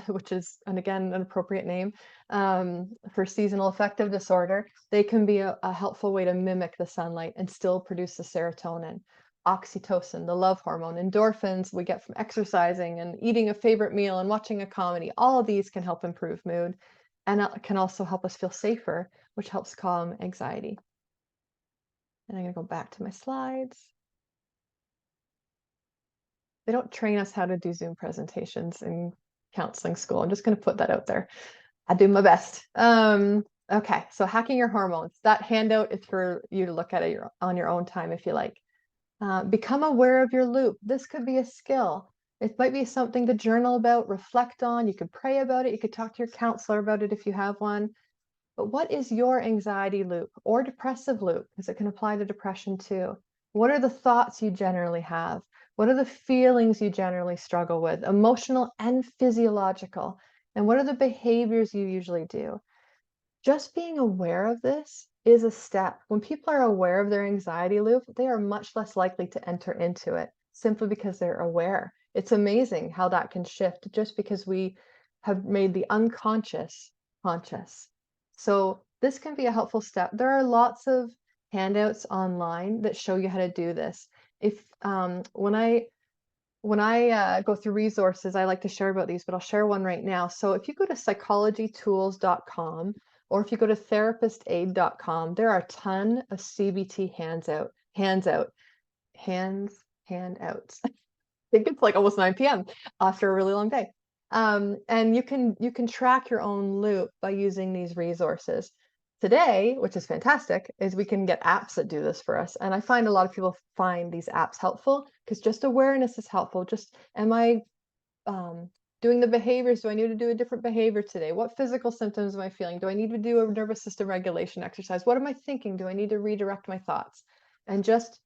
which is, and again, an appropriate name for seasonal affective disorder, they can be a helpful way to mimic the sunlight and still produce the serotonin. Oxytocin, the love hormone, endorphins we get from exercising and eating a favorite meal and watching a comedy. All of these can help improve mood, and it can also help us feel safer, which helps calm anxiety. And I'm going to go back to my slides. They don't train us how to do Zoom presentations in counseling school. I'm just going to put that out there. I do my best. Okay, so hacking your hormones. That handout is for you to look at it on your own time if you like. Become aware of your loop. This could be a skill. It might be something to journal about, reflect on. You could pray about it. You could talk to your counselor about it if you have one. But what is your anxiety loop or depressive loop? Because it can apply to depression too. What are the thoughts you generally have? What are the feelings you generally struggle with, emotional and physiological? And what are the behaviors you usually do? Just being aware of this is a step. When people are aware of their anxiety loop, they are much less likely to enter into it simply because they're aware. It's amazing how that can shift just because we have made the unconscious conscious. So this can be a helpful step. There are lots of handouts online that show you how to do this. If when I go through resources, I like to share about these, but I'll share one right now. So if you go to psychologytools.com or if you go to therapistaid.com, there are a ton of CBT handouts. I think it's like almost 9 p.m. after a really long day. And you can track your own loop by using these resources. Today, which is fantastic, is we can get apps that do this for us. And I find a lot of people find these apps helpful because just awareness is helpful. Just, am I doing the behaviors? Do I need to do a different behavior today? What physical symptoms am I feeling? Do I need to do a nervous system regulation exercise? What am I thinking? Do I need to redirect my thoughts? And just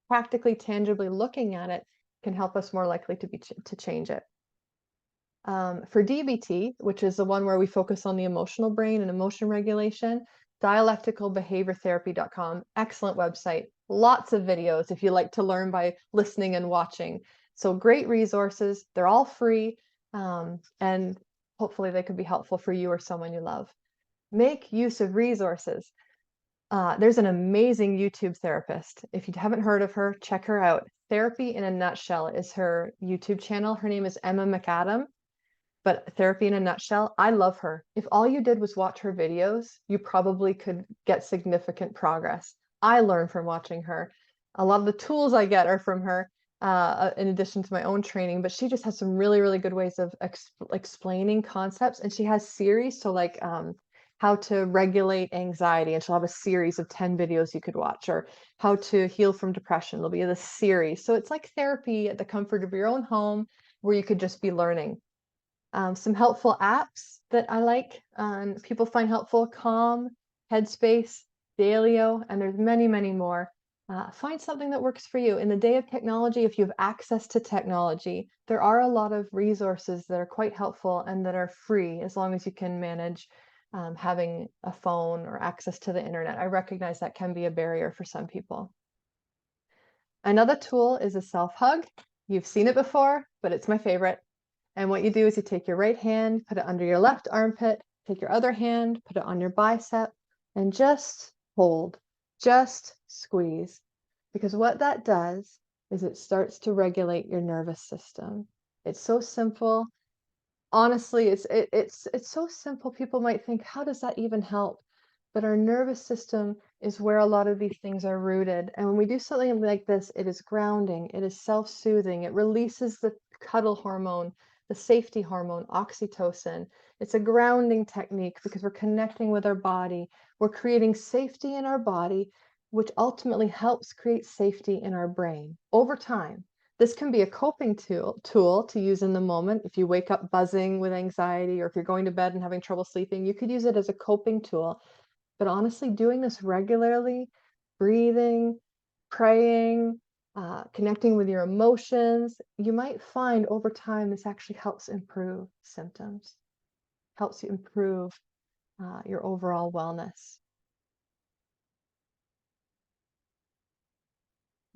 practically, tangibly looking at it can help us more likely to change it. For DBT, which is the one where we focus on the emotional brain and emotion regulation, dialecticalbehaviortherapy.com, excellent website, lots of videos if you like to learn by listening and watching. So great resources, they're all free, and hopefully they could be helpful for you or someone you love. Make use of resources. There's an amazing YouTube therapist. If you haven't heard of her, check her out. Therapy in a Nutshell is her YouTube channel. Her name is Emma McAdam. But Therapy in a Nutshell, I love her. If all you did was watch her videos, you probably could get significant progress. I learn from watching her. A lot of the tools I get are from her, in addition to my own training, but she just has some really, really good ways of explaining concepts. And she has series. So like how to regulate anxiety. And she'll have a series of 10 videos you could watch, or how to heal from depression. There'll be this series. So it's like therapy at the comfort of your own home where you could just be learning. Some helpful apps that I like and people find helpful: Calm, Headspace, Dailyo, and there's many, many more. Find something that works for you. In the day of technology, if you have access to technology, there are a lot of resources that are quite helpful and that are free as long as you can manage having a phone or access to the internet. I recognize that can be a barrier for some people. Another tool is a self-hug. You've seen it before, but it's my favorite. And what you do is you take your right hand, put it under your left armpit, take your other hand, put it on your bicep, and just hold, just squeeze. Because what that does is it starts to regulate your nervous system. It's so simple. Honestly, it's so simple. People might think, how does that even help? But our nervous system is where a lot of these things are rooted. And when we do something like this, it is grounding, it is self-soothing, it releases the cuddle hormone, the safety hormone, oxytocin. It's a grounding technique because we're connecting with our body. We're creating safety in our body, which ultimately helps create safety in our brain over time. This can be a coping tool to use in the moment. If you wake up buzzing with anxiety, or if you're going to bed and having trouble sleeping, you could use it as a coping tool. But honestly, doing this regularly, breathing, praying, connecting with your emotions, you might find over time this actually helps improve symptoms, helps you improve your overall wellness.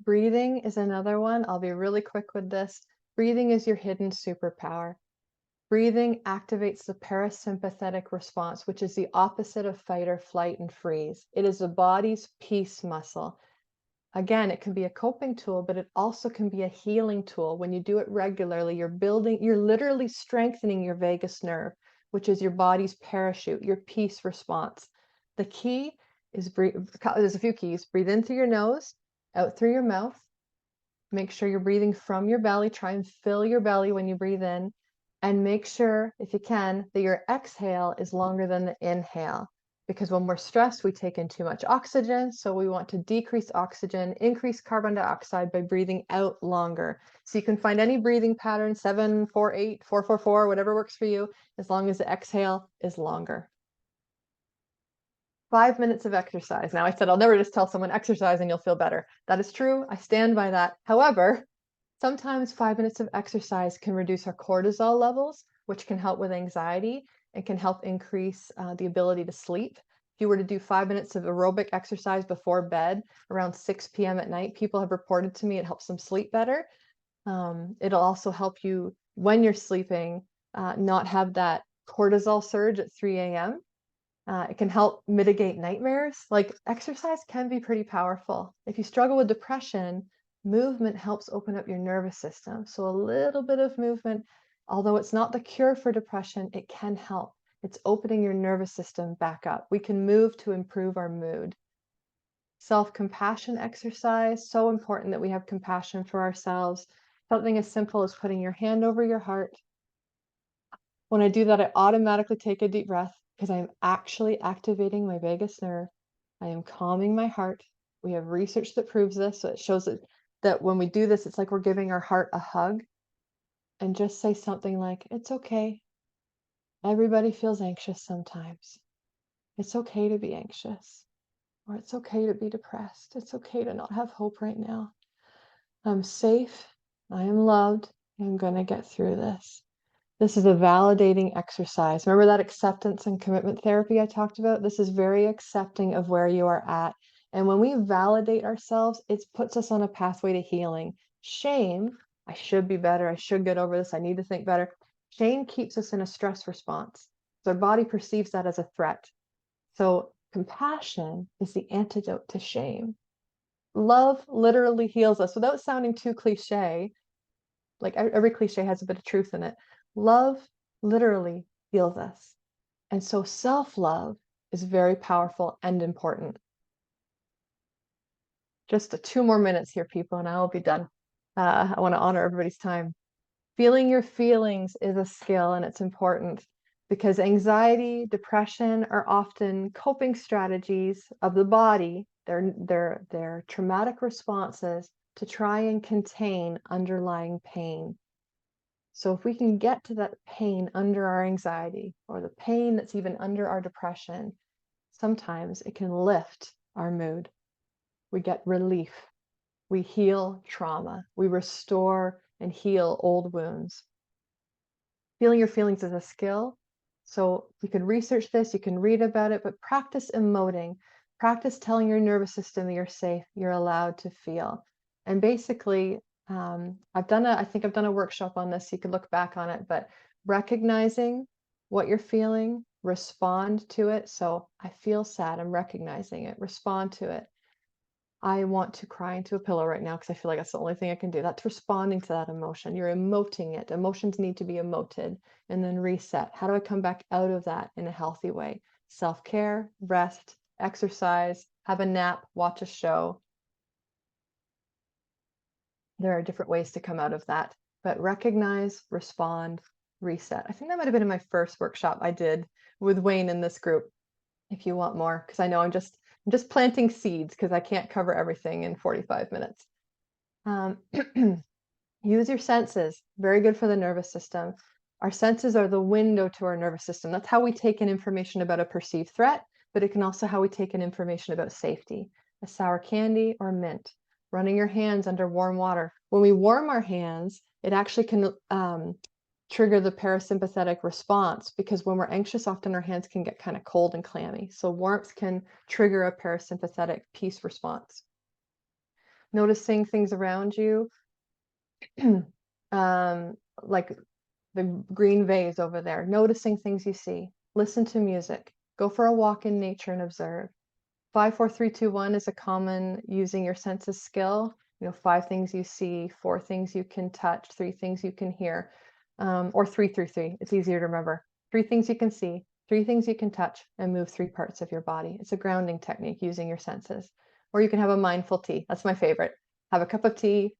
Breathing is another one. I'll be really quick with this. Breathing is your hidden superpower. Breathing activates the parasympathetic response, which is the opposite of fight or flight and freeze. It is the body's peace muscle. Again, it can be a coping tool, but it also can be a healing tool. When you do it regularly, you're literally strengthening your vagus nerve, which is your body's parachute, your peace response. The key is there's a few keys. Breathe in through your nose, out through your mouth. Make sure you're breathing from your belly. Try and fill your belly when you breathe in. And make sure, if you can, that your exhale is longer than the inhale. Because when we're stressed, we take in too much oxygen. So we want to decrease oxygen, increase carbon dioxide by breathing out longer. So you can find any breathing pattern, 7-4-8, 4-4-4, whatever works for you, as long as the exhale is longer. 5 minutes of exercise. Now, I said I'll never just tell someone exercise and you'll feel better. That is true. I stand by that. However, sometimes 5 minutes of exercise can reduce our cortisol levels, which can help with anxiety and can help increase the ability to sleep. If you were to do 5 minutes of aerobic exercise before bed around 6 p.m. at night, people have reported to me it helps them sleep better. It'll also help you when you're sleeping not have that cortisol surge at 3 a.m. It can help mitigate nightmares. Like, exercise can be pretty powerful. If you struggle with depression, movement helps open up your nervous system. So a little bit of movement, although it's not the cure for depression, it can help. It's opening your nervous system back up. We can move to improve our mood. Self-compassion exercise, so important that we have compassion for ourselves. Something as simple as putting your hand over your heart. When I do that, I automatically take a deep breath because I'm actually activating my vagus nerve. I am calming my heart. We have research that proves this. So it shows that when we do this, it's like we're giving our heart a hug. And just say something like, it's okay. Everybody feels anxious sometimes. It's okay to be anxious. Or it's okay to be depressed. It's okay to not have hope right now. I'm safe. I am loved. I'm going to get through this. This is a validating exercise. Remember that acceptance and commitment therapy I talked about? This is very accepting of where you are at. And when we validate ourselves, it puts us on a pathway to healing. Shame, I should be better. I should get over this. I need to think better. Shame keeps us in a stress response. So our body perceives that as a threat. So compassion is the antidote to shame. Love literally heals us. Without sounding too cliche, like every cliche has a bit of truth in it. Love literally heals us. And so self-love is very powerful and important. Just 2 more minutes here, people, and I will be done. I want to honor everybody's time. Feeling your feelings is a skill, and it's important because anxiety, depression are often coping strategies of the body. They're traumatic responses to try and contain underlying pain. So if we can get to that pain under our anxiety, or the pain that's even under our depression, sometimes it can lift our mood. We get relief. We heal trauma. We restore and heal old wounds. Feeling your feelings is a skill. So you can research this, you can read about it, but practice emoting. Practice telling your nervous system you're safe, you're allowed to feel. And basically, I think I've done a workshop on this. You could look back on it, but recognizing what you're feeling, respond to it. So I feel sad, I'm recognizing it, respond to it. I want to cry into a pillow right now because I feel like that's the only thing I can do. That's responding to that emotion. You're emoting it. Emotions need to be emoted, and then reset. How do I come back out of that in a healthy way? Self-care, rest, exercise, have a nap, watch a show. There are different ways to come out of that, but recognize, respond, reset. I think that might have been in my first workshop I did with Wayne in this group. If you want more, because I know I'm just planting seeds because I can't cover everything in 45 minutes. Use your senses. Very good for the nervous system. Our senses are the window to our nervous system. That's how we take in information about a perceived threat, but it can also how we take in information about safety. A sour candy or mint. Running your hands under warm water. When we warm our hands, it actually can trigger the parasympathetic response, because when we're anxious, often our hands can get kind of cold and clammy. So warmth can trigger a parasympathetic peace response. Noticing things around you, like the green vase over there, noticing things you see. Listen to music. Go for a walk in nature and observe. 5, 4, 3, 2, 1 is a common using your senses skill. 5 things you see, 4 things you can touch, 3 things you can hear. Or 3, 3, 3. It's easier to remember. 3 things you can see, 3 things you can touch, and move 3 parts of your body. It's a grounding technique using your senses. Or you can have a mindful tea. That's my favorite. Have a cup of tea,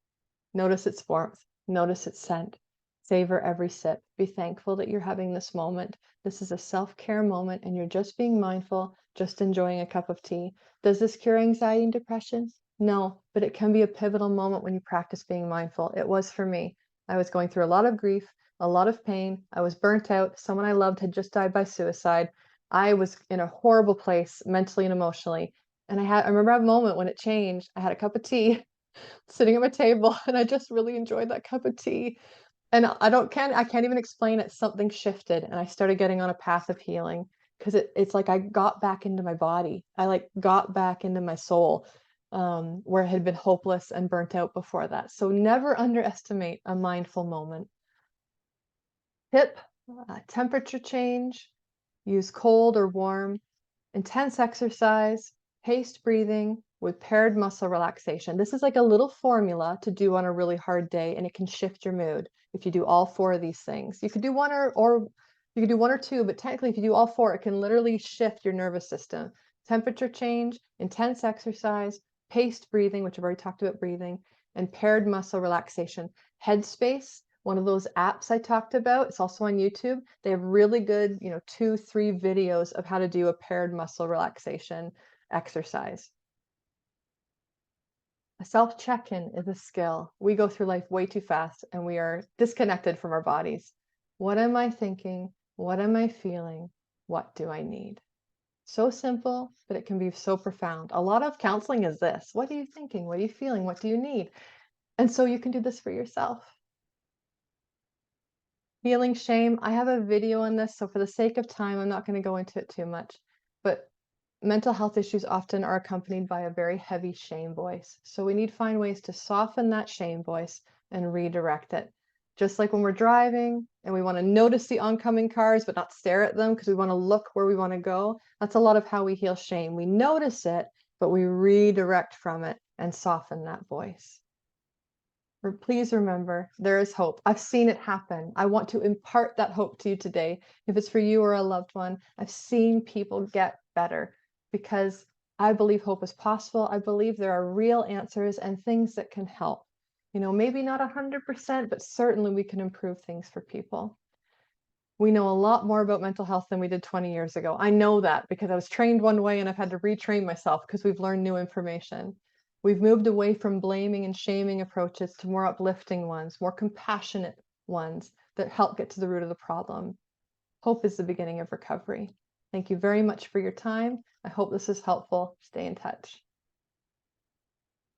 notice its warmth, notice its scent, savor every sip. Be thankful that you're having this moment. This is a self-care moment, and you're just being mindful, just enjoying a cup of tea. Does this cure anxiety and depression? No, but it can be a pivotal moment when you practice being mindful. It was for me. I was going through a lot of grief, a lot of pain. I was burnt out. Someone I loved had just died by suicide. I was in a horrible place mentally and emotionally. And I remember a moment when it changed. I had a cup of tea sitting at my table, and I just really enjoyed that cup of tea. And I can't even explain it. Something shifted, and I started getting on a path of healing, because it's like I got back into my body. I like got back into my soul, where it had been hopeless and burnt out before that. So never underestimate a mindful moment. Tip, temperature change, use cold or warm, intense exercise, paced breathing with paired muscle relaxation. This is like a little formula to do on a really hard day, and it can shift your mood if you do all 4 of these things. You could do one or you could do 1 or 2, but technically if you do all 4, it can literally shift your nervous system. Temperature change, intense exercise, paced breathing, which I've already talked about breathing, and paired muscle relaxation. Headspace, one of those apps I talked about, it's also on YouTube. They have really good, 2, 3 videos of how to do a paired muscle relaxation exercise. A self check-in is a skill. We go through life way too fast, and we are disconnected from our bodies. What am I thinking? What am I feeling? What do I need? So simple, but it can be so profound. A lot of counseling is this. What are you thinking? What are you feeling? What do you need? And so you can do this for yourself. Feeling shame, I have a video on this, so for the sake of time, I'm not going to go into it too much. But mental health issues often are accompanied by a very heavy shame voice. So we need to find ways to soften that shame voice and redirect it. Just like when we're driving and we want to notice the oncoming cars, but not stare at them because we want to look where we want to go. That's a lot of how we heal shame. We notice it, but we redirect from it and soften that voice. Please remember, there is hope. I've seen it happen. I want to impart that hope to you today. If it's for you or a loved one, I've seen people get better, because I believe hope is possible. I believe there are real answers and things that can help. Maybe not 100%, but certainly we can improve things for people. We know a lot more about mental health than we did 20 years ago. I know that because I was trained one way and I've had to retrain myself because we've learned new information. We've moved away from blaming and shaming approaches to more uplifting ones, more compassionate ones that help get to the root of the problem. Hope is the beginning of recovery. Thank you very much for your time. I hope this is helpful. Stay in touch.